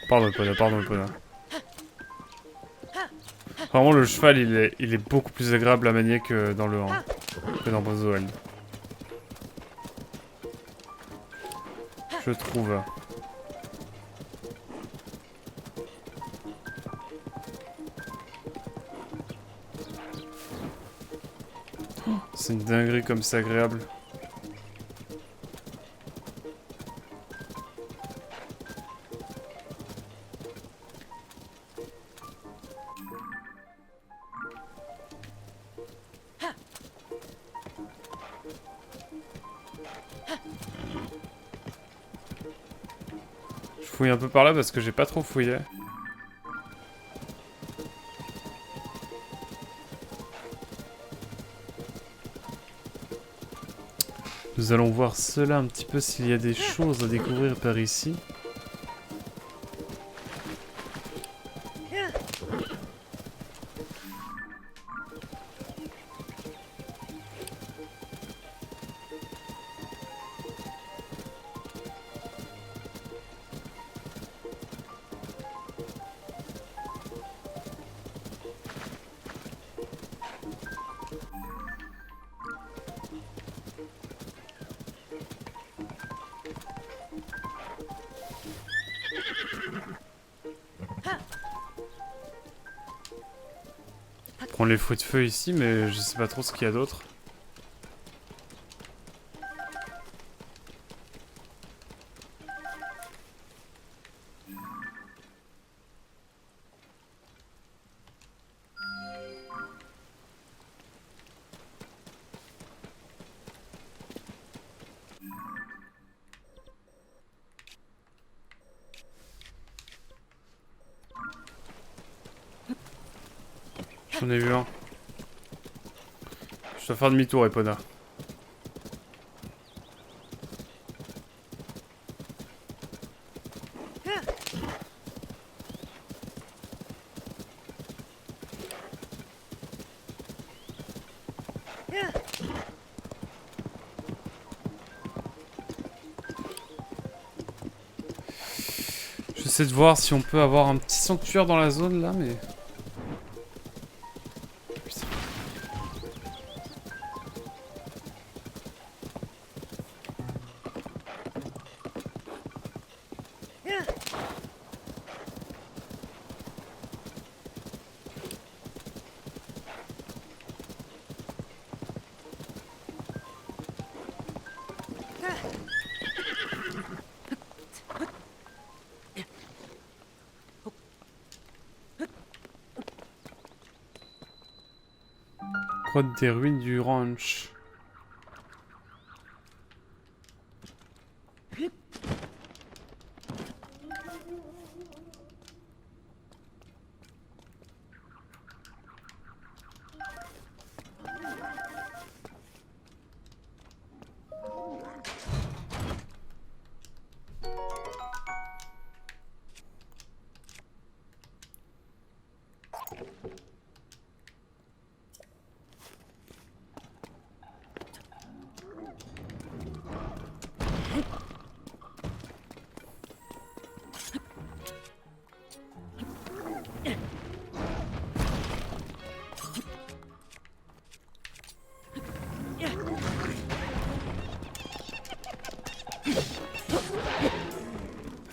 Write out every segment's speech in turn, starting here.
Pardon Epona, pardon Epona. Vraiment le cheval il est beaucoup plus agréable à manier que dans le 1. Que dans Breath of the Wild. Je trouve. C'est une dinguerie comme c'est agréable. Je fouille un peu par là parce que j'ai pas trop fouillé. Nous allons voir cela un petit peu s'il y a des choses à découvrir par ici. Prends les fruits de feu ici, mais je sais pas trop ce qu'il y a d'autre. J'en ai vu un. Je dois faire demi-tour, Epona. J'essaie de voir si on peut avoir un petit sanctuaire dans la zone là, mais... Putain. Grotte des ruines du ranch.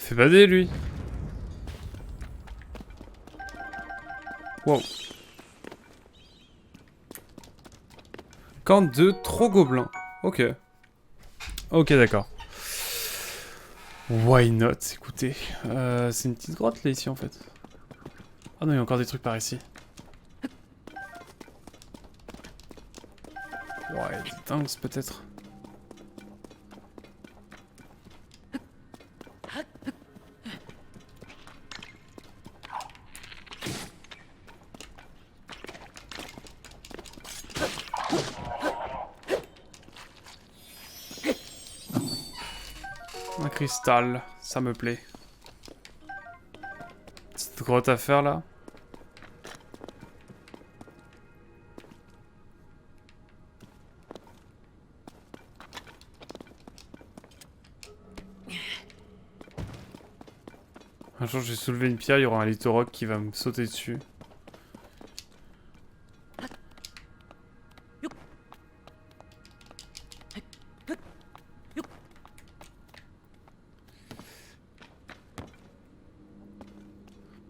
Fait bader lui. Wow. Camp de trop gobelins. Ok. Ok, d'accord. Why not, écoutez. C'est une petite grotte là ici en fait. Ah non, il y a encore des trucs par ici. Ouais, des dingues peut-être. Un cristal, ça me plaît. Petite grotte à faire là. Un jour, je vais soulever une pierre, il y aura un Littorock qui va me sauter dessus.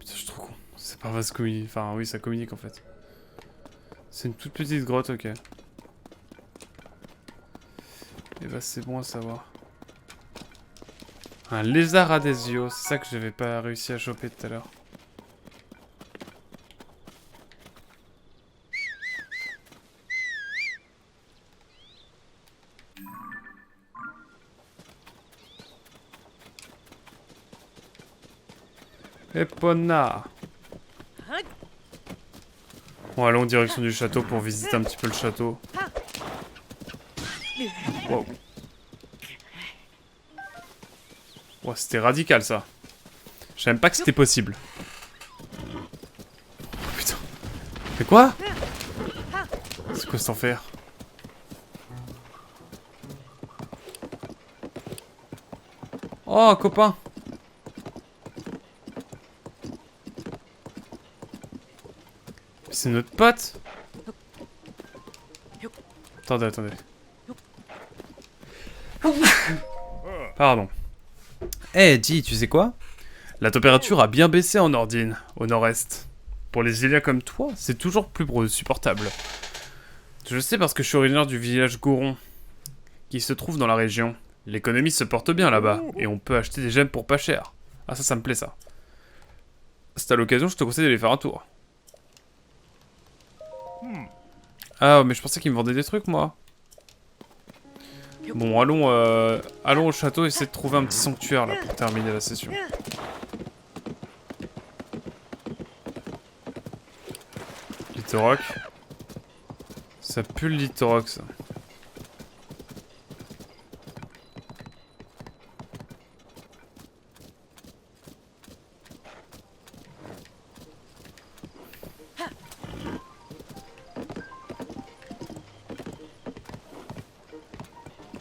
Putain, je suis trop con. C'est pas parce que... Enfin, oui, ça communique en fait. C'est une toute petite grotte, ok. Et bah, c'est bon à savoir. Un lézard adésio, c'est ça que j'avais pas réussi à choper tout à l'heure. Epona. Bon, allons en direction du château pour visiter un petit peu le château. Wow. Wow, c'était radical ça. Je savais même pas que c'était possible. Oh, putain. Mais quoi? C'est quoi cet enfer? Oh, copain. C'est notre pote. Attendez, attendez. Pardon. Eh, dis, tu sais quoi? La température a bien baissé en Nordine, au nord-est. Pour les Iliens comme toi, c'est toujours plus supportable. Je le sais parce que je suis originaire du village Goron, qui se trouve dans la région. L'économie se porte bien là-bas, et on peut acheter des gemmes pour pas cher. Ah ça me plaît ça. C'est à l'occasion, je te conseille d'aller faire un tour. Ah, mais je pensais qu'il me vendait des trucs, moi. Bon, allons au château et essayer de trouver un petit sanctuaire, là, pour terminer la session. Littorock. Ça pue le Littorock, ça.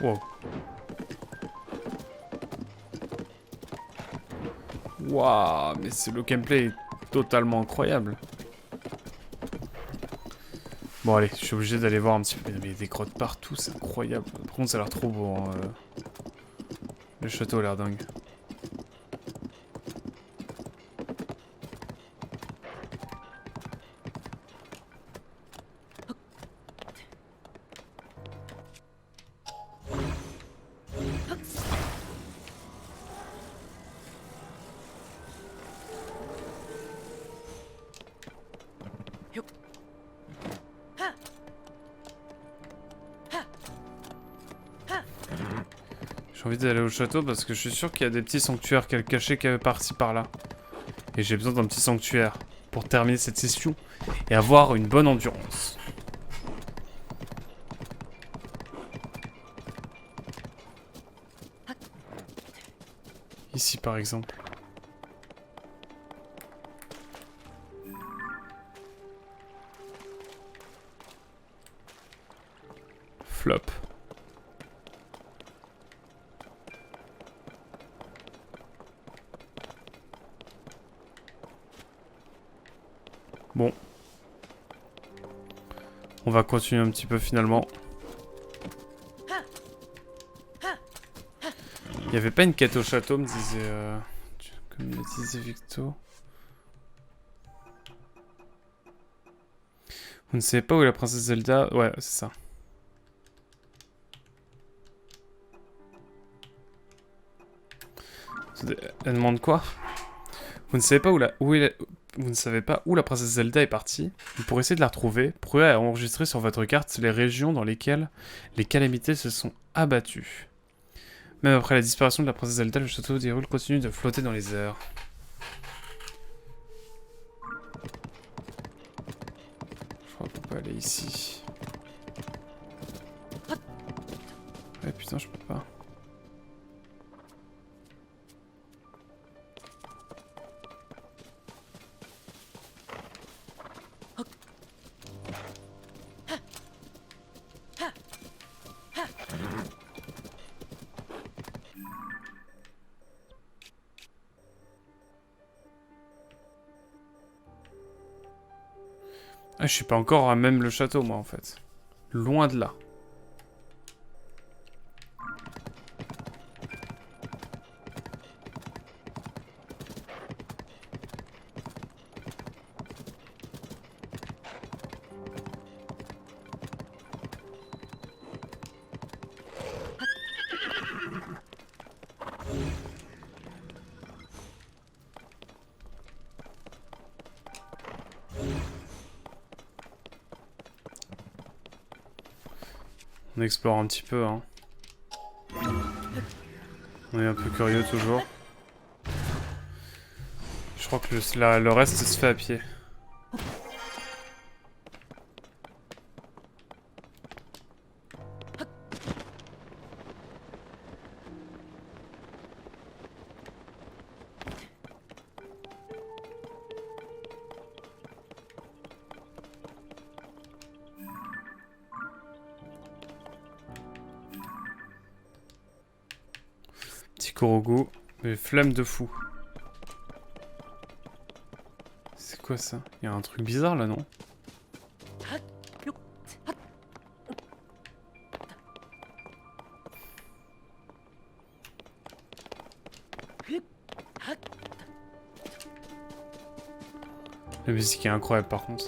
Wow. Waouh, mais le gameplay est totalement incroyable. Bon allez, je suis obligé d'aller voir un petit peu. Mais il y a des grottes partout, c'est incroyable. Par contre, ça a l'air trop beau. Hein, Le château a l'air dingue. J'ai envie d'aller au château parce que je suis sûr qu'il y a des petits sanctuaires cachés par-ci par-là. Et j'ai besoin d'un petit sanctuaire pour terminer cette session et avoir une bonne endurance. Ici par exemple. Flop. Bon. On va continuer un petit peu finalement. Il n'y avait pas une quête au château, me disait... Comme me disait Victo. Vous ne savez pas où est la princesse Zelda? Ouais, c'est ça. Elle demande quoi? Vous ne savez pas Vous ne savez pas où la princesse Zelda est partie? Pour essayer de la retrouver, pourrez enregistrer sur votre carte les régions dans lesquelles les calamités se sont abattues. Même après la disparition de la princesse Zelda, le château d'Hyrule continue de flotter dans les airs. Je crois qu'on peut aller ici. Ouais, putain, je peux pas. Ah, je suis pas encore à même le château, moi, en fait. Loin de là. On explore un petit peu, hein. On est un peu curieux toujours. Je crois que le reste se fait à pied. Petit Korogu, mais flemme de fou. C'est quoi ça? Il y a un truc bizarre là, non? La musique est incroyable par contre.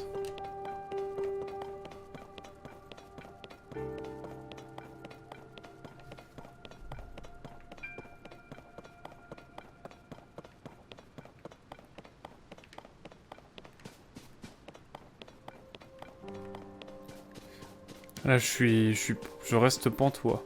Là, je reste pantois.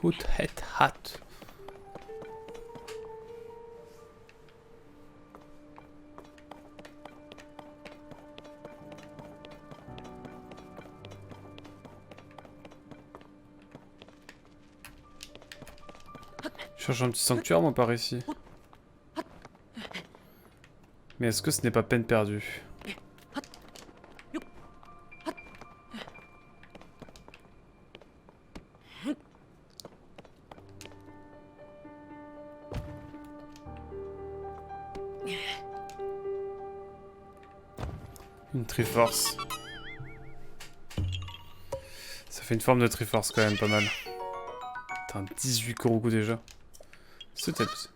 Hoot het hat. Je cherche un petit sanctuaire moi par ici. Mais est-ce que ce n'est pas peine perdue? Une Triforce. Ça fait une forme de Triforce quand même, pas mal. Putain, 18 Korogu déjà. C'est peut-être...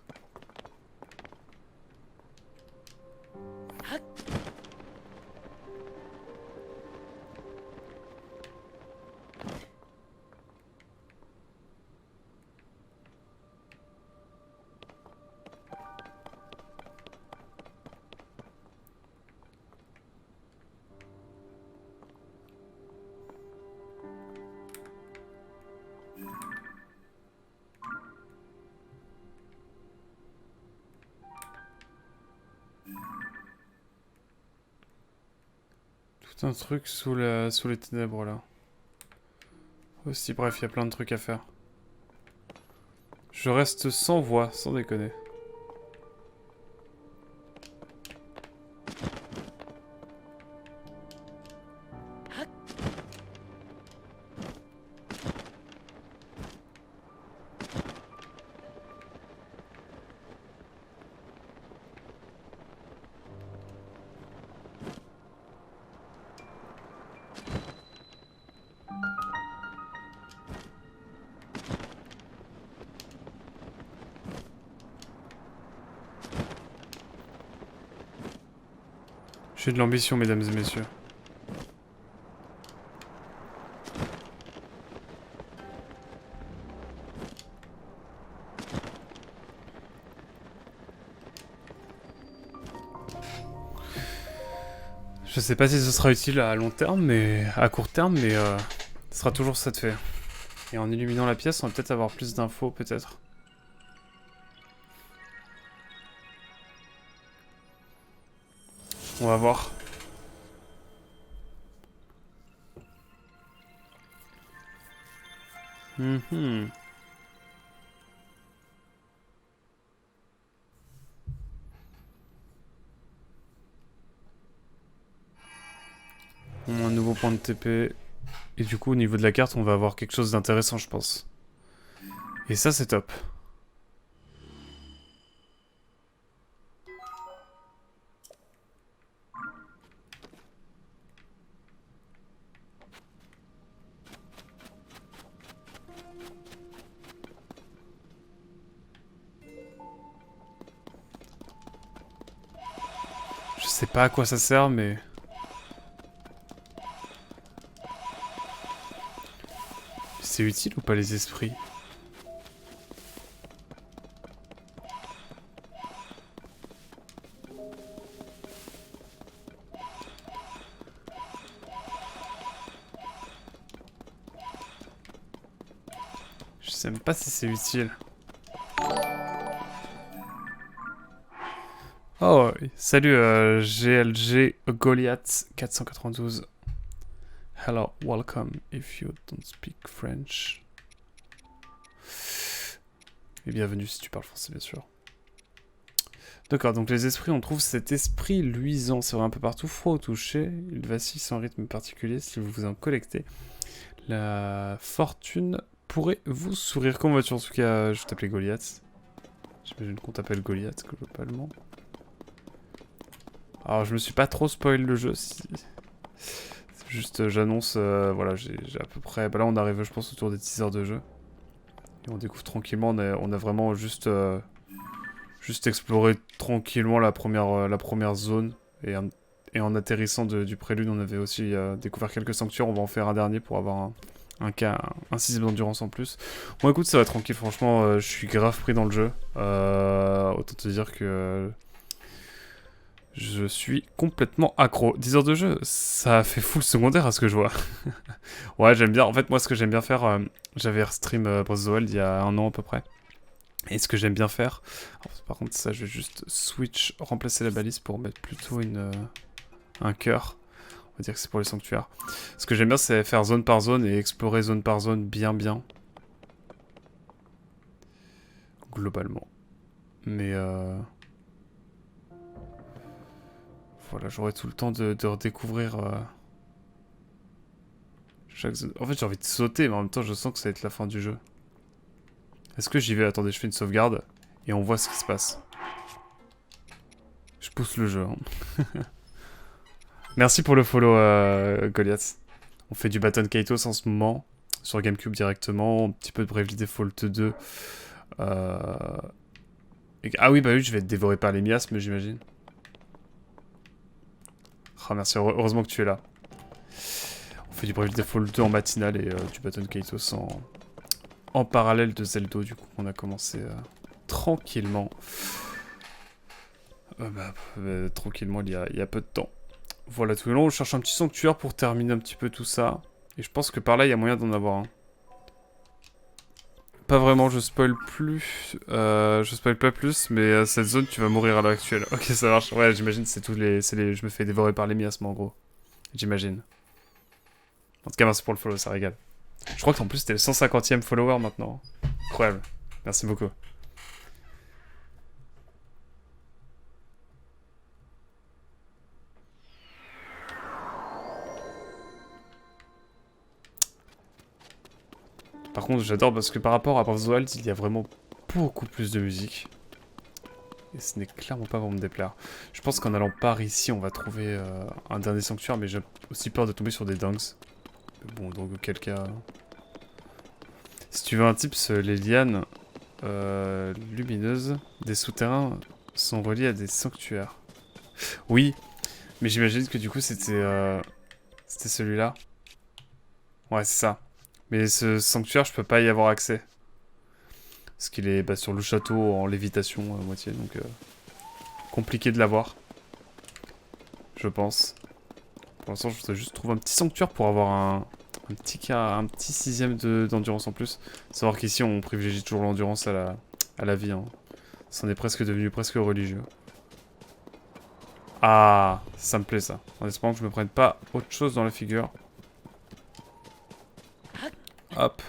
Tout un truc sous les ténèbres là. Aussi bref, il y a plein de trucs à faire. Je reste sans voix, sans déconner. J'ai de l'ambition, mesdames et messieurs. Je sais pas si ce sera utile à long terme, mais à court terme, mais ce sera toujours ça de fait. Et en illuminant la pièce, on va peut-être avoir plus d'infos, peut-être. On va voir. Mhm. Un nouveau point de TP. Et du coup, au niveau de la carte, on va avoir quelque chose d'intéressant, je pense. Et ça, c'est top. Je sais pas à quoi ça sert, mais... C'est utile ou pas les esprits? Je sais même pas si c'est utile. Oh, salut GLG Goliath 492. Hello, welcome if you don't speak French. Et bienvenue si tu parles français, bien sûr. D'accord, donc les esprits, on trouve cet esprit luisant. C'est vrai un peu partout, froid au toucher. Il vacille sans rythme particulier si vous vous en collectez. La fortune pourrait vous sourire. Comment vas-tu en tout cas? Je t'appelais Goliath. J'imagine qu'on t'appelle Goliath globalement. Alors je me suis pas trop spoil le jeu. Si... Juste j'annonce, voilà, j'ai à peu près... Bah là on arrive je pense autour des 10 heures de jeu. Et on découvre tranquillement, on a vraiment juste exploré tranquillement la première zone. Et en atterrissant du prélude, on avait aussi découvert quelques sanctuaires. On va en faire un dernier pour avoir un système d'endurance en plus. Bon écoute, ça va tranquille, franchement, je suis grave pris dans le jeu. Autant te dire que... je suis complètement accro. 10 heures de jeu, ça a fait full secondaire à ce que je vois. Ouais, j'aime bien. En fait, moi, ce que j'aime bien faire, j'avais restream Breath of the Wild il y a un an à peu près. Et ce que j'aime bien faire... Alors, par contre, ça, je vais juste switch, remplacer la balise pour mettre plutôt un cœur. On va dire que c'est pour les sanctuaires. Ce que j'aime bien, c'est faire zone par zone et explorer zone par zone bien. Globalement. Mais voilà, j'aurai tout le temps de redécouvrir chaque zone. En fait, j'ai envie de sauter, mais en même temps, je sens que ça va être la fin du jeu. Est-ce que j'y vais? Attendez, je fais une sauvegarde et on voit ce qui se passe. Je pousse le jeu. Hein. Merci pour le follow, Goliath. On fait du Baton Kaitos en ce moment, sur GameCube directement, un petit peu de Bravely Default 2. Ah oui, bah oui, je vais être dévoré par les miasmes, j'imagine. Ah merci, heureusement que tu es là. On fait du Bravely Default 2 en matinale et du Baton Kaitos en parallèle de Zelda, du coup, on a commencé tranquillement. Tranquillement, il y a peu de temps. Voilà, tout le long, on cherche un petit sanctuaire pour terminer un petit peu tout ça. Et je pense que par là, il y a moyen d'en avoir un. Pas vraiment, je spoil plus. Je spoil pas plus, mais cette zone, tu vas mourir à l'heure actuelle. Ok, ça marche. Ouais, j'imagine, c'est je me fais dévorer par les miasmes, en gros. J'imagine. En tout cas, merci pour le follow, ça régale. Je crois qu'en plus, t'es le 150e follower maintenant. Incroyable. Merci beaucoup. Par contre, j'adore parce que par rapport à Breath of the Wild, il y a vraiment beaucoup plus de musique. Et ce n'est clairement pas pour me déplaire. Je pense qu'en allant par ici, on va trouver un dernier sanctuaire, mais j'ai aussi peur de tomber sur des dunks. Bon, donc auquel cas... Si tu veux un tips, les lianes lumineuses des souterrains sont reliées à des sanctuaires. Oui, mais j'imagine que du coup c'était celui-là. Ouais, c'est ça. Mais ce sanctuaire, je peux pas y avoir accès. Parce qu'il est sur le château en lévitation à moitié, donc compliqué de l'avoir. Je pense. Pour l'instant, je voudrais juste trouver un petit sanctuaire pour avoir un petit 6ème d'endurance en plus. Savoir qu'ici, on privilégie toujours l'endurance à la vie. Hein. C'en est presque devenu presque religieux. Ah, ça me plaît ça. En espérant que je me prenne pas autre chose dans la figure. Hop.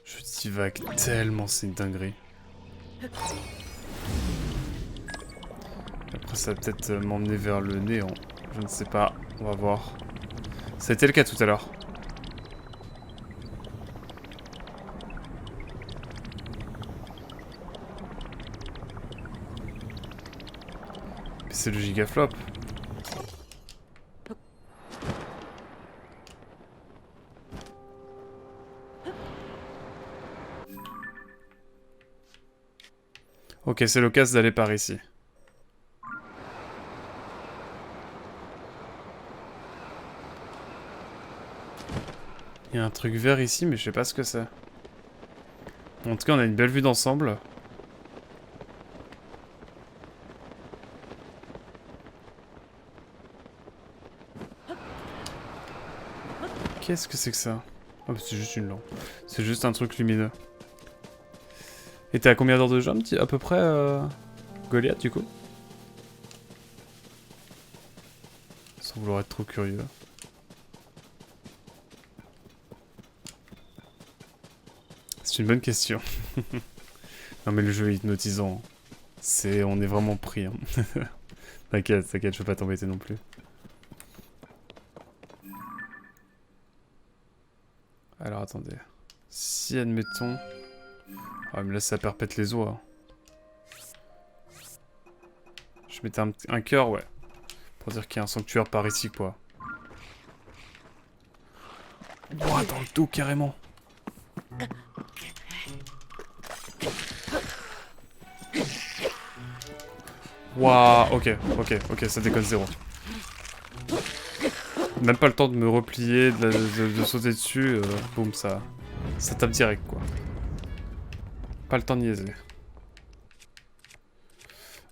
Je divague tellement, c'est une dinguerie. Après, ça va peut-être m'emmener vers le néant. Je ne sais pas. On va voir. Ça a été le cas tout à l'heure. Mais c'est le gigaflop. Ok, c'est l'occasion d'aller par ici. Il y a un truc vert ici, mais je sais pas ce que c'est. En tout cas, on a une belle vue d'ensemble. Qu'est-ce que c'est que ça? Oh, c'est juste une lampe. C'est juste un truc lumineux. Et t'es à combien d'heures de jeu, à peu près, Goliath, du coup? Sans vouloir être trop curieux. C'est une bonne question. Non mais le jeu est hypnotisant. On est vraiment pris. Hein. T'inquiète, t'inquiète, je veux pas t'embêter non plus. Alors attendez. Si admettons... Ah mais là ça perpète les os. Hein. Je mettais un cœur, ouais. Pour dire qu'il y a un sanctuaire par ici, quoi. Ouah, dans le dos, carrément. Waouh, ok, ça déconne zéro. Même pas le temps de me replier, de sauter dessus, boum, ça tape direct, quoi. Pas le temps de niaiser.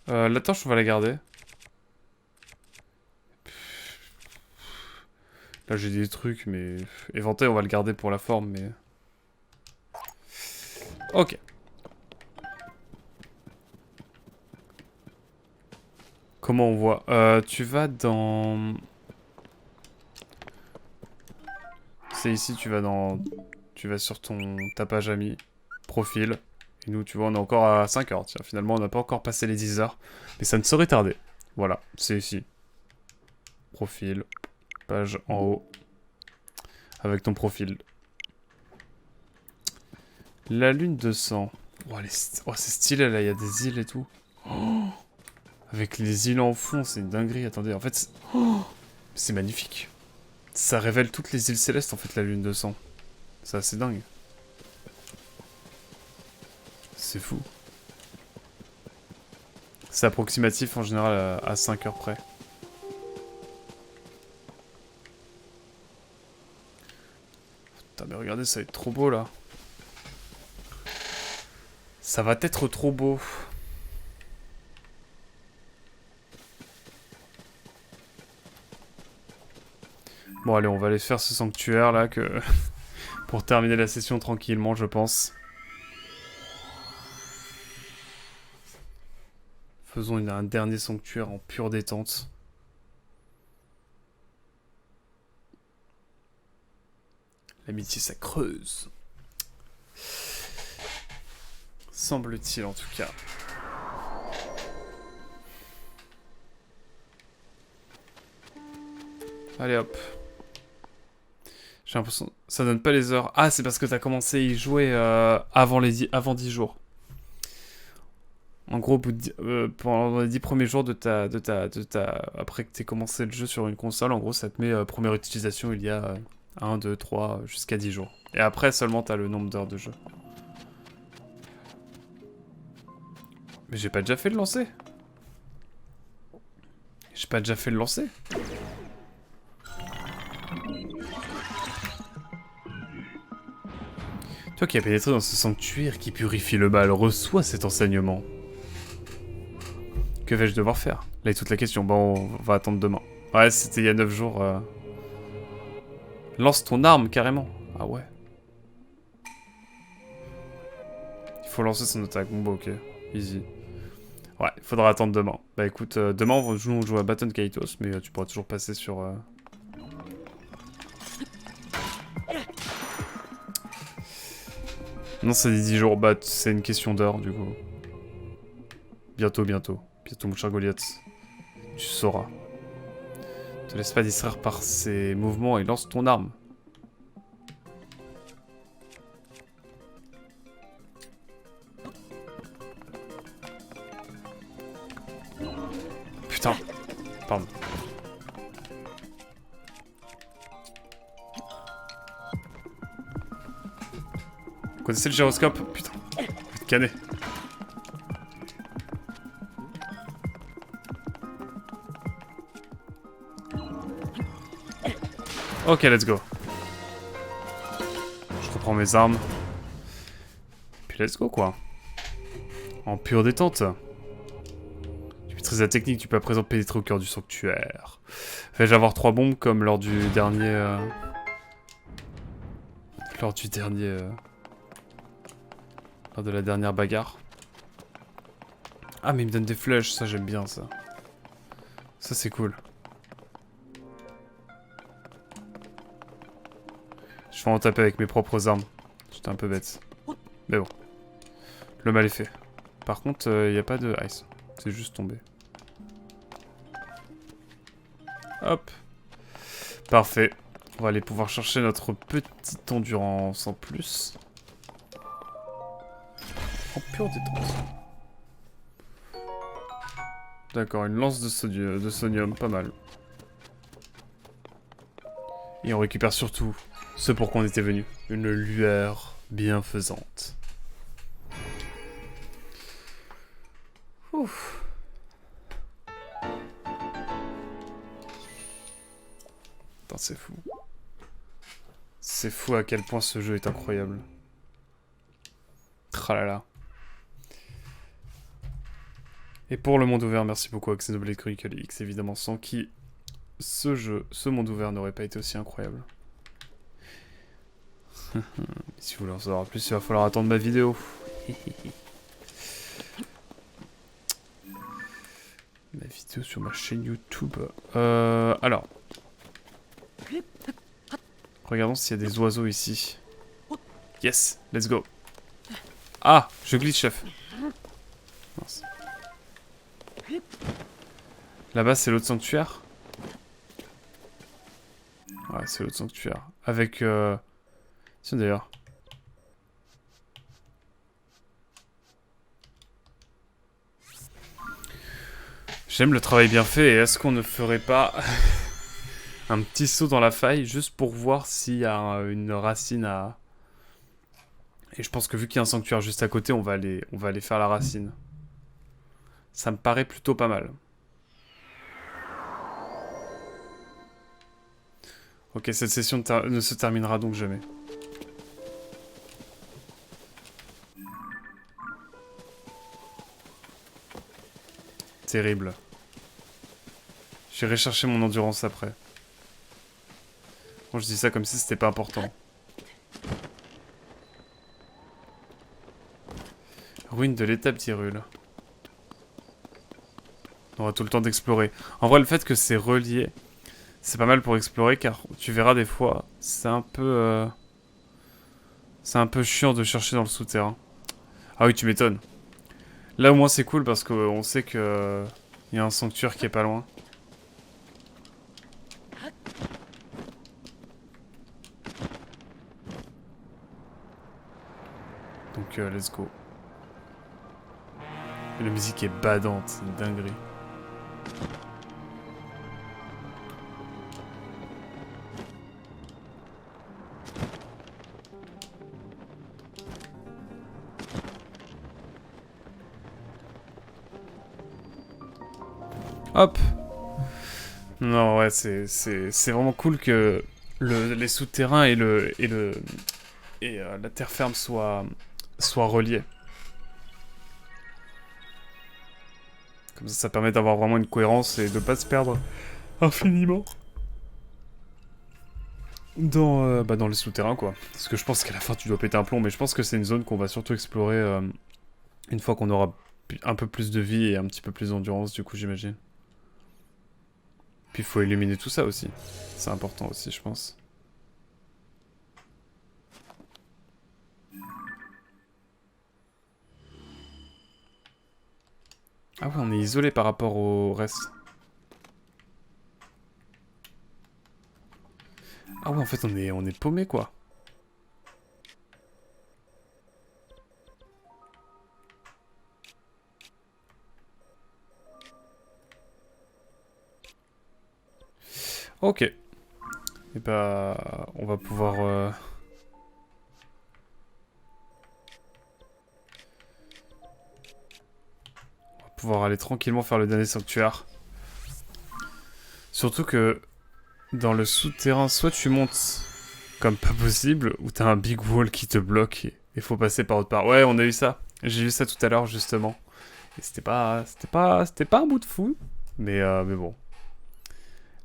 La torche, on va la garder. Là, j'ai des trucs, mais... Éventé, on va le garder pour la forme, mais... Ok. Comment on voit? Tu vas dans... C'est ici, tu vas dans... Tu vas sur ta page amis, profil. Et nous, tu vois, on est encore à 5 heures. Tiens, finalement, on n'a pas encore passé les 10 heures. Mais ça ne saurait tarder. Voilà, c'est ici. Profil. Page en haut. Avec ton profil. La lune de sang. Oh, c'est stylé, là, il y a des îles et tout. Oh, avec les îles en fond, c'est une dinguerie. Attendez, en fait, c'est magnifique. Ça révèle toutes les îles célestes, en fait, la lune de sang. C'est assez dingue. C'est fou. C'est approximatif, en général, à 5 heures près. Putain, mais regardez, ça va être trop beau, là. Ça va être trop beau. Bon, allez, on va aller faire ce sanctuaire, là, que... pour terminer la session tranquillement, je pense. Faisons un dernier sanctuaire en pure détente. L'amitié, ça creuse. Semble-t-il, en tout cas. Allez, hop. J'ai l'impression... Ça donne pas les heures. Ah, c'est parce que t'as commencé à y jouer avant 10 jours. En gros, pendant les 10 premiers jours après que t'aies commencé le jeu sur une console, en gros, ça te met première utilisation il y a 1, 2, 3, jusqu'à 10 jours. Et après, seulement t'as le nombre d'heures de jeu. Mais j'ai pas déjà fait le lancer. J'ai pas déjà fait le lancer. Toi qui as pénétré dans ce sanctuaire qui purifie le mal, reçois cet enseignement. Que vais-je devoir faire? Là est toute la question. Bon, on va attendre demain. Ouais, c'était il y a 9 jours. Lance ton arme, carrément. Ah ouais. Il faut lancer son attaque. Bon bah ok. Easy. Ouais, il faudra attendre demain. Bah écoute, demain on joue à Baton Kaitos, mais tu pourras toujours passer sur... Non, c'est des 10 jours, bah c'est une question d'heure du coup. Bientôt, bientôt. Bientôt mon cher Goliath. Tu sauras. Ne te laisse pas distraire par ces mouvements et lance ton arme. Putain. Pardon. Vous connaissez le gyroscope? Putain. Faut te canner. Ok, let's go. Je reprends mes armes. Puis let's go, quoi. En pure détente. Tu maîtrises la technique, tu peux à présent pénétrer au cœur du sanctuaire. Vais-je avoir 3 bombes comme lors du dernier... Lors de la dernière bagarre. Ah, mais il me donne des flèches, ça j'aime bien, ça. Ça, c'est cool. Je vais en taper avec mes propres armes. J'étais un peu bête. Mais bon. Le mal est fait. Par contre, il n'y a pas de ice. C'est juste tombé. Hop. Parfait. On va aller pouvoir chercher notre petite endurance en plus. En pure détente. D'accord, une lance de sonium, pas mal. Et on récupère surtout ce pour quoi on était venu. Une lueur bienfaisante. Ouf. Putain, c'est fou. C'est fou à quel point ce jeu est incroyable. Tralala. Et pour le monde ouvert, merci beaucoup à Xenoblade Chronicle X, évidemment, sans qui ce monde ouvert n'aurait pas été aussi incroyable. Si vous voulez en savoir plus, il va falloir attendre ma vidéo. Ma vidéo sur ma chaîne YouTube. Alors. Regardons s'il y a des oiseaux ici. Yes, let's go. Ah, je glitch, chef. Mince. Là-bas, c'est l'autre sanctuaire. Ouais, c'est l'autre sanctuaire. Avec... Tiens, d'ailleurs. J'aime le travail bien fait. Et est-ce qu'on ne ferait pas un petit saut dans la faille juste pour voir s'il y a une racine à... Et je pense que vu qu'il y a un sanctuaire juste à côté, on va aller faire la racine. Ça me paraît plutôt pas mal. Ok, cette session ne se terminera donc jamais. Terrible. J'irai chercher mon endurance après. Bon, je dis ça comme si c'était pas important. Ruine de l'étape d'Hyrule. On aura tout le temps d'explorer. En vrai, le fait que c'est relié, c'est pas mal pour explorer, car tu verras des fois, c'est un peu chiant de chercher dans le souterrain. Ah oui, tu m'étonnes. Là, au moins, c'est cool parce qu'on sait que y a un sanctuaire qui est pas loin. Donc, let's go. Et la musique est badante, c'est une dinguerie. Hop. Non, ouais, c'est vraiment cool que les souterrains et la terre ferme soient reliés. Comme ça permet d'avoir vraiment une cohérence et de pas se perdre infiniment dans les souterrains, quoi. Parce que je pense qu'à la fin, tu dois péter un plomb, mais je pense que c'est une zone qu'on va surtout explorer une fois qu'on aura un peu plus de vie et un petit peu plus d'endurance, du coup, j'imagine. Puis il faut éliminer tout ça aussi. C'est important aussi, je pense. Ah ouais, on est isolé par rapport au reste. Ah ouais, en fait, on est paumé, quoi. Ok. Et bah, on va pouvoir... pouvoir aller tranquillement faire le dernier sanctuaire. Surtout que dans le souterrain, soit tu montes comme pas possible, ou t'as un big wall qui te bloque et faut passer par autre part. Ouais, on a eu ça. J'ai eu ça tout à l'heure justement. Et c'était pas un bout de fou, mais bon.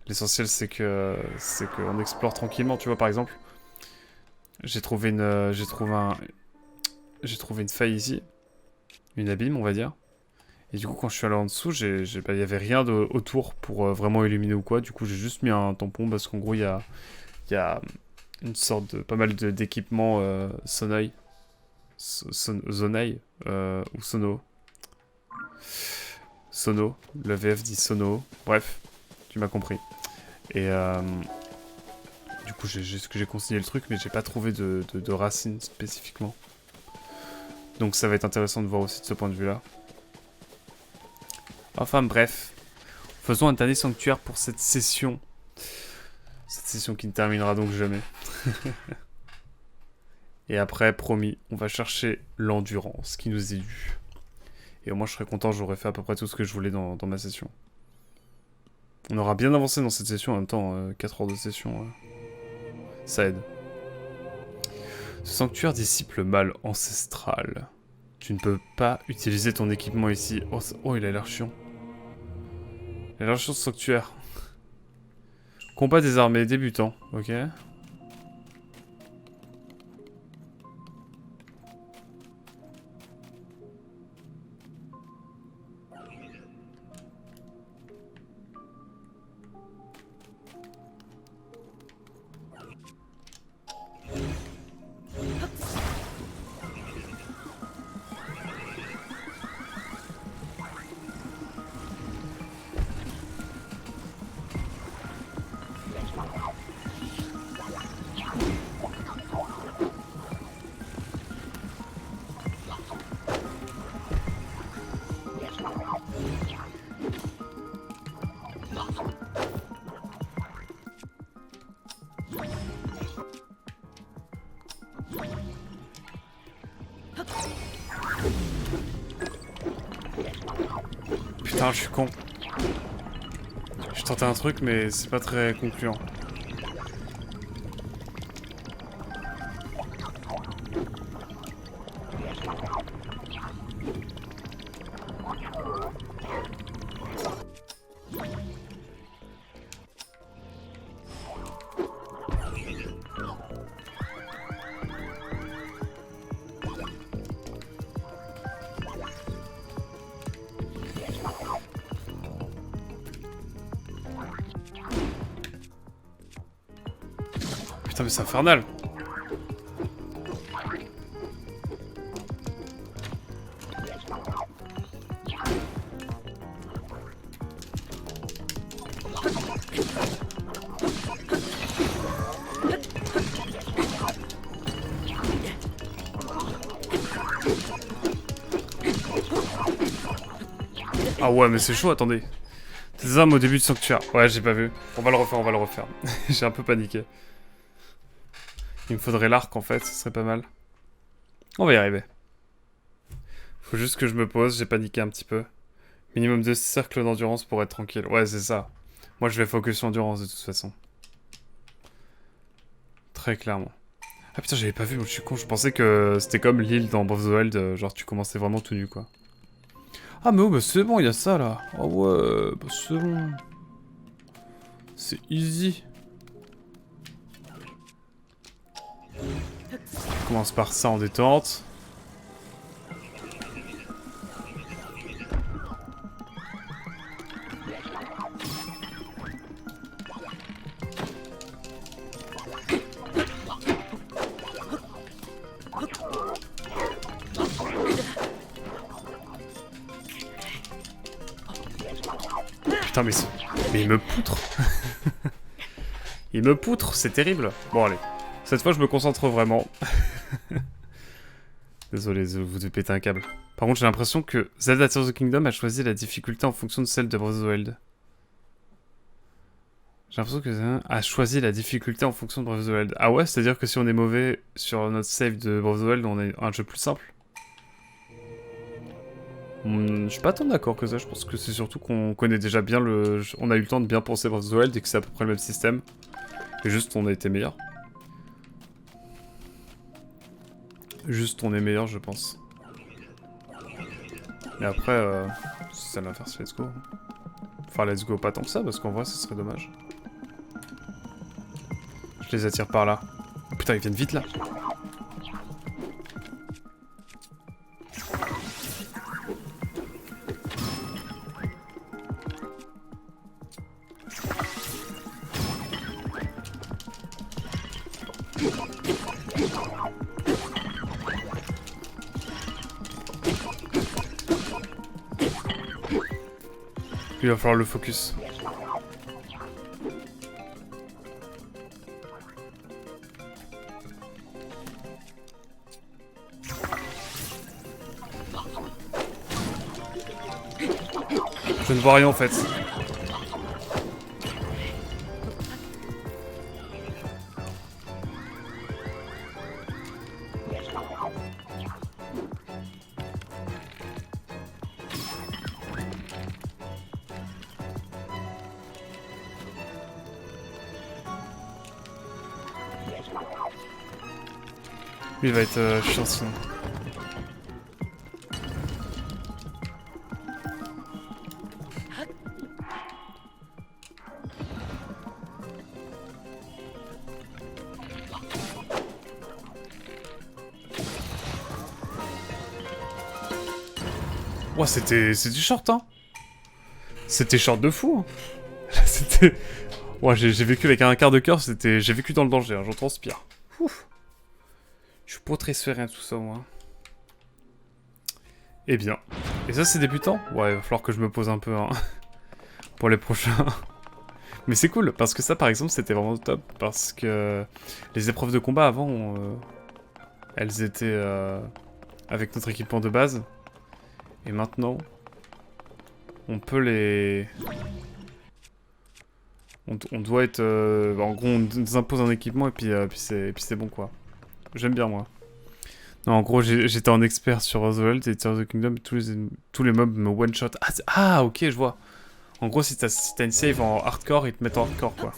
L'essentiel c'est qu'on explore tranquillement. Tu vois, par exemple, j'ai trouvé une faille ici, une abîme, on va dire. Et du coup, quand je suis allé en dessous, il y avait rien autour pour vraiment illuminer ou quoi. Du coup, j'ai juste mis un tampon parce qu'en gros, il y a une sorte de pas mal d'équipements Sonai, Zonai ou Sono. Sono, le VF dit Sono. Bref, tu m'as compris. Et du coup, j'ai consigné le truc, mais j'ai pas trouvé de racines spécifiquement. Donc ça va être intéressant de voir aussi de ce point de vue-là. Enfin bref, faisons un dernier sanctuaire pour cette session. Cette session qui ne terminera donc jamais. Et après, promis, on va chercher l'endurance qui nous est due. Et au moins je serai content, j'aurai fait à peu près tout ce que je voulais dans ma session. On aura bien avancé dans cette session en même temps, 4 heures de session. Ça aide. Ce sanctuaire dissipe le mal ancestral. Tu ne peux pas utiliser ton équipement ici. Oh, il a l'air chiant. Il a l'air chiant ce sanctuaire. Combat des armées débutants, ok. Putain, je suis con. Je tentais un truc, mais c'est pas très concluant. Putain, mais c'est infernal. Ah ouais, mais c'est chaud, attendez. Des armes au début du sanctuaire. Ouais, j'ai pas vu. On va le refaire, on va le refaire. J'ai un peu paniqué. Il me faudrait l'arc en fait, ce serait pas mal. On va y arriver. Faut juste que je me pose, j'ai paniqué un petit peu. Minimum de cercles d'endurance pour être tranquille. Ouais, c'est ça. Moi, je vais focus sur endurance de toute façon. Très clairement. Ah putain, j'avais pas vu, moi je suis con. Je pensais que c'était comme l'île dans Breath of the Wild, genre tu commençais vraiment tout nu quoi. Ah mais oh, bah c'est bon, il y a ça là. Oh ouais, bah c'est bon. C'est easy. On commence par ça en détente. Putain, mais il me poutre. Il me poutre, c'est terrible. Bon, allez. Cette fois, je me concentre vraiment. Désolé, vous devez péter un câble. Par contre, j'ai l'impression que Zelda Tears of the Kingdom a choisi la difficulté en fonction de celle de Breath of the Wild. J'ai l'impression que Zelda a choisi la difficulté en fonction de Breath of the Wild. Ah ouais, c'est-à-dire que si on est mauvais sur notre save de Breath of the Wild, on a un jeu plus simple. Je suis pas tant d'accord que ça, je pense que c'est surtout qu'on connaît déjà bien le... On a eu le temps de bien penser Breath of the Wild et que c'est à peu près le même système. Et juste on a été meilleur. Juste on est meilleur, je pense. Et après, c'est l'inverse, let's go. Enfin, let's go pas tant que ça, parce qu'en vrai, ce serait dommage. Je les attire par là. Oh, putain, ils viennent vite, là. Il va falloir le focus. Je ne vois rien en fait. Lui il va être chiant sinon. Ouah, c'était short, hein. C'était short de fou. Hein. C'était... Ouah, j'ai vécu avec un quart de cœur, c'était... J'ai vécu dans le danger, hein, j'en transpire. Ouf. Je suis pas très serein tout ça, moi. Eh bien. Et ça, c'est débutant? Ouais, il va falloir que je me pose un peu, hein. Pour les prochains. Mais c'est cool, parce que ça, par exemple, c'était vraiment top. Parce que les épreuves de combat, avant, elles étaient avec notre équipement de base. Et maintenant, on peut les... On doit être... en gros, on nous impose un équipement et puis c'est bon, quoi. J'aime bien, moi. Non, en gros, j'étais en expert sur The World et Tears of the Kingdom, tous les mobs me one-shot. Ah, ok, je vois. En gros, si t'as une save en hardcore, ils te mettent en hardcore, quoi.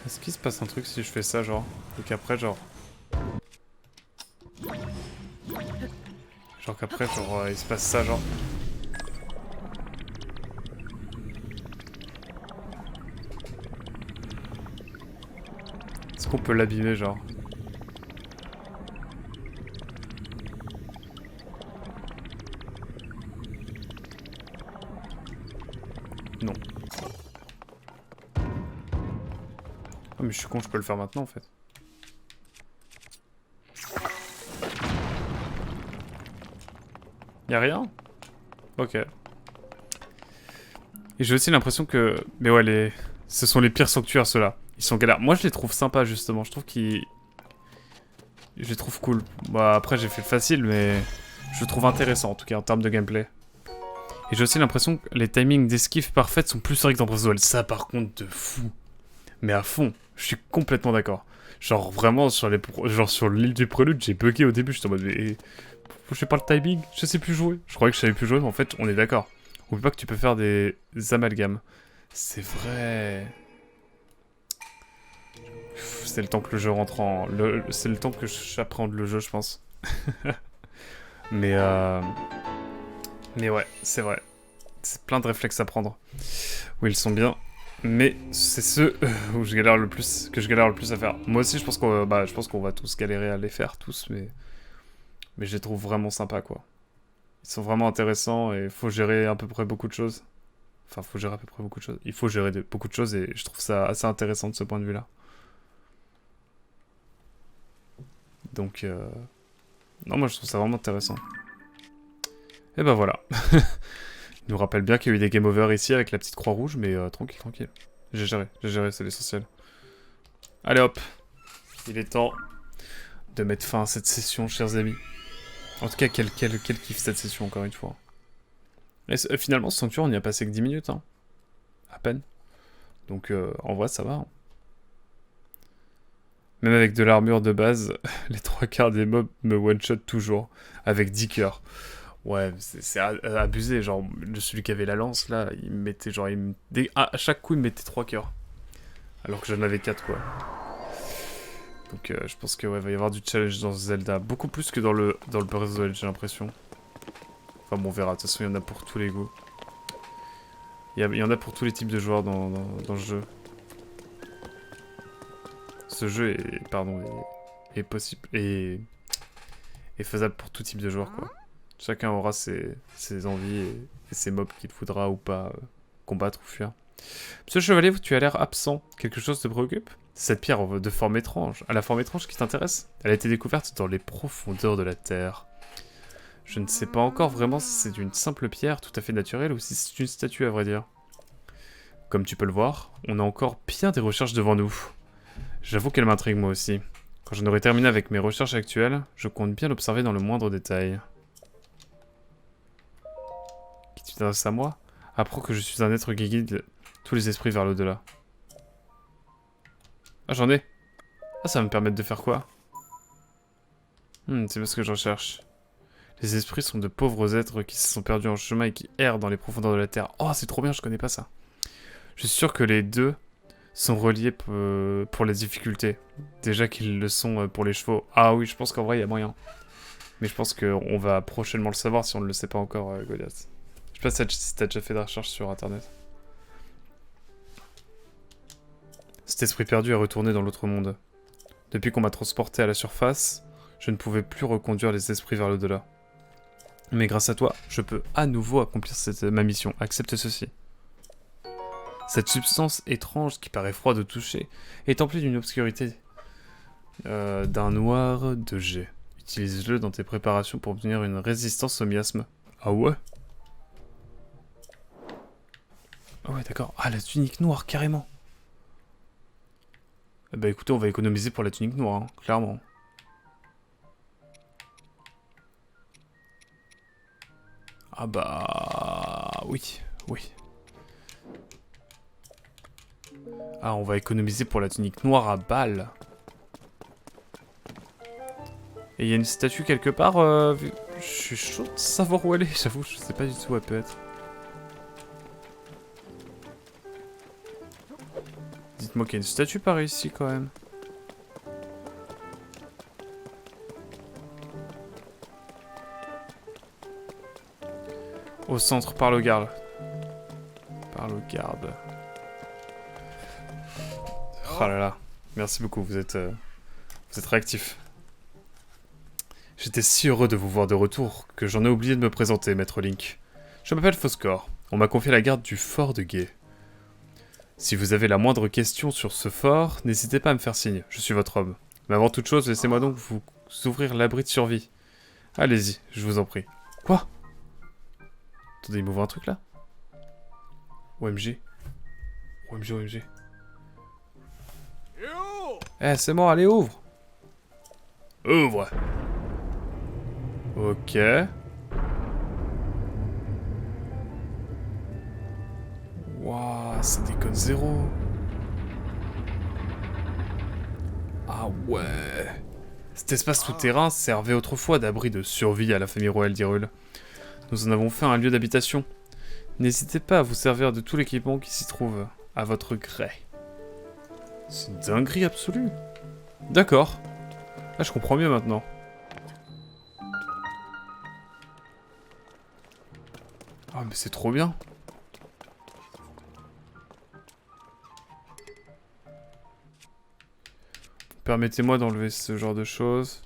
Est-ce qu'il se passe un truc si je fais ça, genre? Et qu'après, genre... Genre qu'après, genre, il se passe ça, genre... Est-ce qu'on peut l'abîmer, genre? Non. Ah mais je suis con, je peux le faire maintenant en fait. Y'a rien? Ok. Et j'ai aussi l'impression que... Mais ouais, ce sont les pires sanctuaires ceux-là. Ils sont galères. Moi je les trouve sympas justement, je trouve qu'ils... Je les trouve cool. Bah après j'ai fait le facile mais... Je le trouve intéressant en tout cas en termes de gameplay. Et j'ai aussi l'impression que les timings d'esquive parfaites sont plus historiques dans Breath of the Wild. Ça par contre de fou. Mais à fond, je suis complètement d'accord. Genre vraiment sur l'île du prélude, j'ai bugué au début, j'étais en mode mais je sais pas le timing, je sais plus jouer. Je croyais que je savais plus jouer, mais en fait on est d'accord. Oublie pas que tu peux faire des amalgames. C'est vrai. C'est le temps que le jeu rentre en... C'est le temps que j'apprenne le jeu, je pense. Mais ouais, c'est vrai. C'est plein de réflexes à prendre. Oui, ils sont bien. Mais c'est ceux où je galère le plus, que je galère le plus à faire. Moi aussi, je pense qu'on va tous galérer à les faire, tous, mais je les trouve vraiment sympas, quoi. Ils sont vraiment intéressants et il faut gérer à peu près beaucoup de choses. Enfin, faut gérer à peu près beaucoup de choses. Il faut gérer beaucoup de choses et je trouve ça assez intéressant de ce point de vue-là. Donc, non, moi je trouve ça vraiment intéressant. Et ben voilà. Il nous rappelle bien qu'il y a eu des game over ici avec la petite croix rouge, mais tranquille, tranquille. J'ai géré, c'est l'essentiel. Allez hop. Il est temps de mettre fin à cette session, chers amis. En tout cas, quel kiff cette session, encore une fois. Et finalement, ce sanctuaire, on y a passé que 10 minutes, hein. À peine. Donc, en vrai, ça va. Hein. Même avec de l'armure de base, les 3 quarts des mobs me one-shot toujours. Avec 10 cœurs. Ouais, c'est abusé. Genre, celui qui avait la lance, là, il me mettait genre... à chaque coup, il me mettait 3 cœurs. Alors que j'en avais 4, quoi. Donc, je pense que ouais, va y avoir du challenge dans Zelda. Beaucoup plus que dans le Breath of the Wild, j'ai l'impression. Enfin bon, on verra. De toute façon, il y en a pour tous les goûts. Il y en a pour tous les types de joueurs dans le jeu. Ce jeu est, pardon, est possible est faisable pour tout type de joueur, quoi. Chacun aura ses envies et ses mobs qu'il voudra ou pas combattre ou fuir. Monsieur Chevalier, tu as l'air absent. Quelque chose te préoccupe? Cette pierre de forme étrange, à la forme étrange qui t'intéresse? Elle a été découverte dans les profondeurs de la Terre. Je ne sais pas encore vraiment si c'est une simple pierre tout à fait naturelle ou si c'est une statue à vrai dire. Comme tu peux le voir, on a encore bien des recherches devant nous. J'avoue qu'elle m'intrigue moi aussi. Quand j'en aurai terminé avec mes recherches actuelles, je compte bien l'observer dans le moindre détail. Qui tu t'adresses à moi? Apprends que je suis un être qui guide tous les esprits vers l'au-delà. Ah, j'en ai. Ah, ça va me permettre de faire quoi? C'est pas ce que je recherche. Les esprits sont de pauvres êtres qui se sont perdus en chemin et qui errent dans les profondeurs de la Terre. Oh, c'est trop bien, je connais pas ça. Je suis sûr que les deux sont reliés pour les difficultés. Déjà qu'ils le sont pour les chevaux. Ah oui, je pense qu'en vrai, il y a moyen. Mais je pense qu'on va prochainement le savoir si on ne le sait pas encore, Goliath. Je sais pas si t'as déjà fait des recherches sur Internet. Cet esprit perdu est retourné dans l'autre monde. Depuis qu'on m'a transporté à la surface, je ne pouvais plus reconduire les esprits vers l'au-delà. Mais grâce à toi, je peux à nouveau accomplir ma mission. Accepte ceci. Cette substance étrange qui paraît froide au toucher est emplie d'une obscurité, d'un noir de jet. Utilise-le dans tes préparations pour obtenir une résistance au miasme. Ah ouais? Ah ouais, d'accord. Ah, la tunique noire, carrément. Bah écoutez, on va économiser pour la tunique noire, hein, clairement. Ah bah... oui, oui. Ah, on va économiser pour la tunique noire à balles. Et il y a une statue quelque part, je suis chaud de savoir où elle est, j'avoue, je sais pas du tout où elle peut être. Dites-moi qu'il y a une statue par ici quand même. Au centre, par le garde. Par le garde. Oh là là, merci beaucoup, vous êtes réactif. J'étais si heureux de vous voir de retour que j'en ai oublié de me présenter, maître Link. Je m'appelle Foscor. On m'a confié la garde du fort de Gué. Si vous avez la moindre question sur ce fort, n'hésitez pas à me faire signe, je suis votre homme. Mais avant toute chose, laissez-moi donc vous ouvrir l'abri de survie. Allez-y, je vous en prie. Quoi? Attendez, il m'ouvre un truc là? OMG. OMG, OMG. Eh, c'est moi, allez, ouvre! Ouvre! Ok. Waouh, ça déconne zéro. Ah ouais. Cet espace souterrain servait autrefois d'abri de survie à la famille royale d'Hyrule. Nous en avons fait un lieu d'habitation. N'hésitez pas à vous servir de tout l'équipement qui s'y trouve, à votre gré. C'est une dinguerie absolue. D'accord. Là, je comprends mieux maintenant. Ah, mais c'est trop bien. Permettez-moi d'enlever ce genre de choses.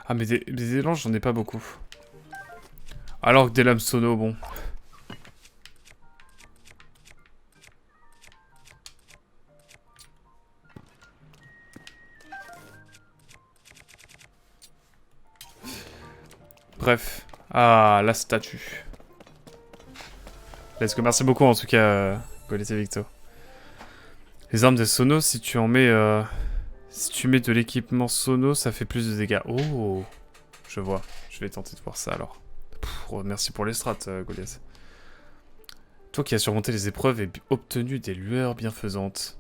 Ah, mais des élances, j'en ai pas beaucoup. Alors que des lames sono, bon. Bref. Ah, la statue. Let's go. Merci beaucoup en tout cas, Colette et Victo. Les armes des sonos, si tu en mets... si tu mets de l'équipement sono, ça fait plus de dégâts. Oh, je vois. Je vais tenter de voir ça alors. Pff, merci pour les strats, Goliath. Toi qui as surmonté les épreuves et obtenu des lueurs bienfaisantes.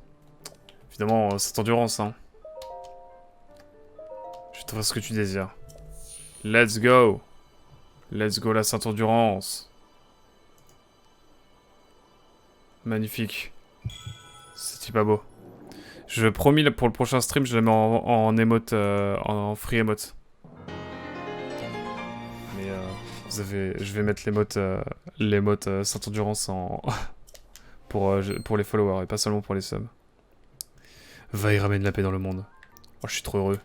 Évidemment, cette endurance, hein. Je te ferai ce que tu désires. Let's go. Let's go la sainte endurance. Magnifique. C'est pas beau. Je promis pour le prochain stream, je la mets en émote, en free emote. Mais je vais mettre l'émote sainte endurance en pour les followers et pas seulement pour les subs. Va y ramène la paix dans le monde. Oh, je suis trop heureux.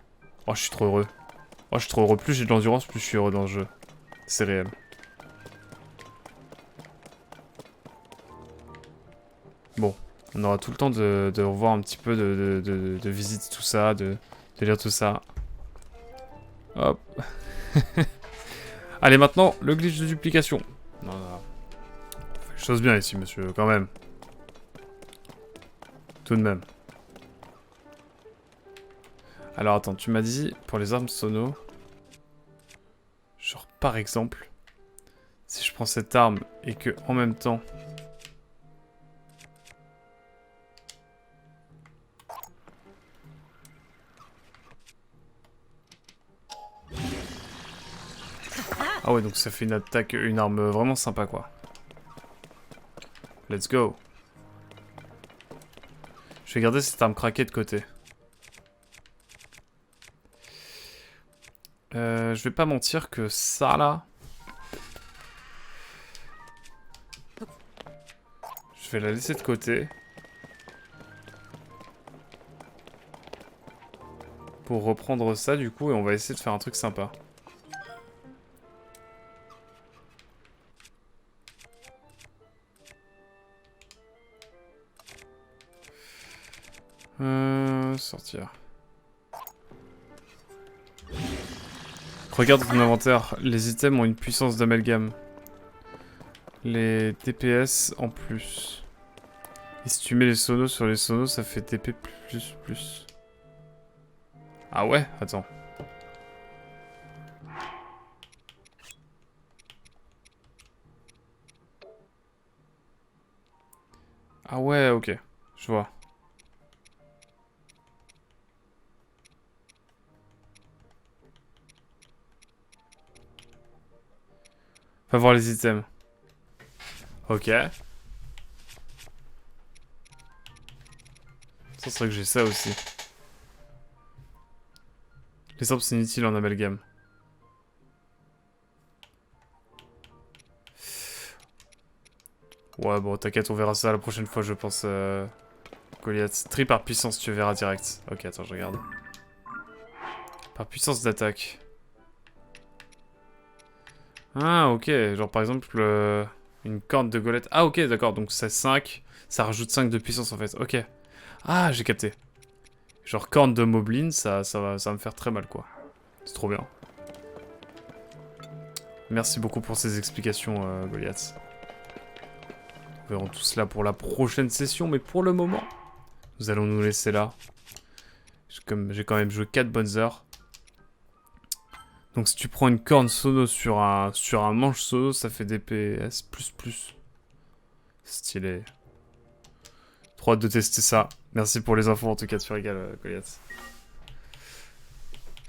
Oh, je suis trop heureux. Oh, je suis trop heureux. Plus j'ai de l'endurance, plus je suis heureux dans le jeu. C'est réel. Bon, on aura tout le temps de revoir un petit peu de visite tout ça, de lire tout ça. Hop. Allez, maintenant, le glitch de duplication. Non, non. On fait les choses bien ici, monsieur, quand même. Tout de même. Alors, attends, tu m'as dit, pour les armes sono... Genre, par exemple, si je prends cette arme et que, en même temps... Ah ouais, donc ça fait une attaque, une arme vraiment sympa, quoi. Let's go. Je vais garder cette arme craquée de côté. Je vais pas mentir que ça, là... Je vais la laisser de côté. Pour reprendre ça, du coup, et on va essayer de faire un truc sympa. Sortir. Regarde ton inventaire. Les items ont une puissance d'amalgame. Les DPS en plus. Et si tu mets les sonos sur les sonos, ça fait TP plus. Ah ouais? Attends. Ah ouais, ok. Je vois. Va voir les items. Ok. Ça, c'est vrai que j'ai ça aussi. Les arbres, c'est inutile en amalgame. Ouais, bon, t'inquiète, on verra ça la prochaine fois, je pense. Goliath. Tri par puissance, tu verras direct. Ok, attends, je regarde. Par puissance d'attaque. Ah, ok. Genre, par exemple, une corne de golette. Ah, ok, d'accord. Donc, c'est 5. Ça rajoute 5 de puissance, en fait. Ok. Ah, j'ai capté. Genre, corne de moblin, ça va me faire très mal, quoi. C'est trop bien. Merci beaucoup pour ces explications, Goliath. Nous verrons tout cela pour la prochaine session, mais pour le moment, nous allons nous laisser là. Comme j'ai quand même joué 4 bonnes heures. Donc si tu prends une corne sono sur un manche sono, ça fait DPS plus. Stylé. Trop hâte de tester ça. Merci pour les infos en tout cas, tu régales, Goliath.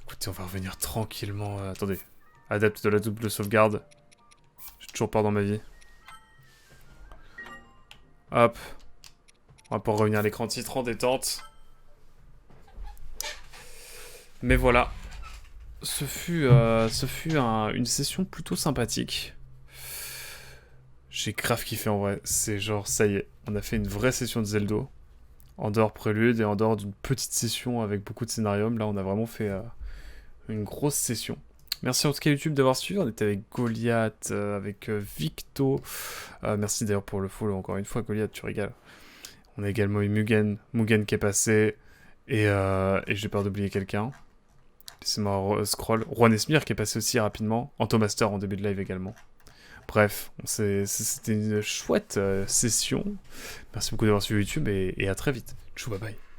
Écoutez, on va revenir tranquillement. Attendez. Adepte de la double sauvegarde. J'ai toujours peur dans ma vie. Hop. On va pouvoir revenir à l'écran titre en détente. Mais voilà. Ce fut une session plutôt sympathique. J'ai grave kiffé en vrai. C'est genre, ça y est, on a fait une vraie session de Zelda. En dehors prélude et en dehors d'une petite session avec beaucoup de scénarium. Là, on a vraiment fait une grosse session. Merci en tout cas YouTube d'avoir suivi. On était avec Goliath, avec Victo. Merci d'ailleurs pour le follow encore une fois, Goliath, tu régales. On a également eu Mugen qui est passé. Et j'ai peur d'oublier quelqu'un. Laissez-moi scroll. Juan Esmir qui est passé aussi rapidement. Antomaster en début de live également. Bref, c'était une chouette session. Merci beaucoup d'avoir suivi YouTube et à très vite. Tchou, bye bye.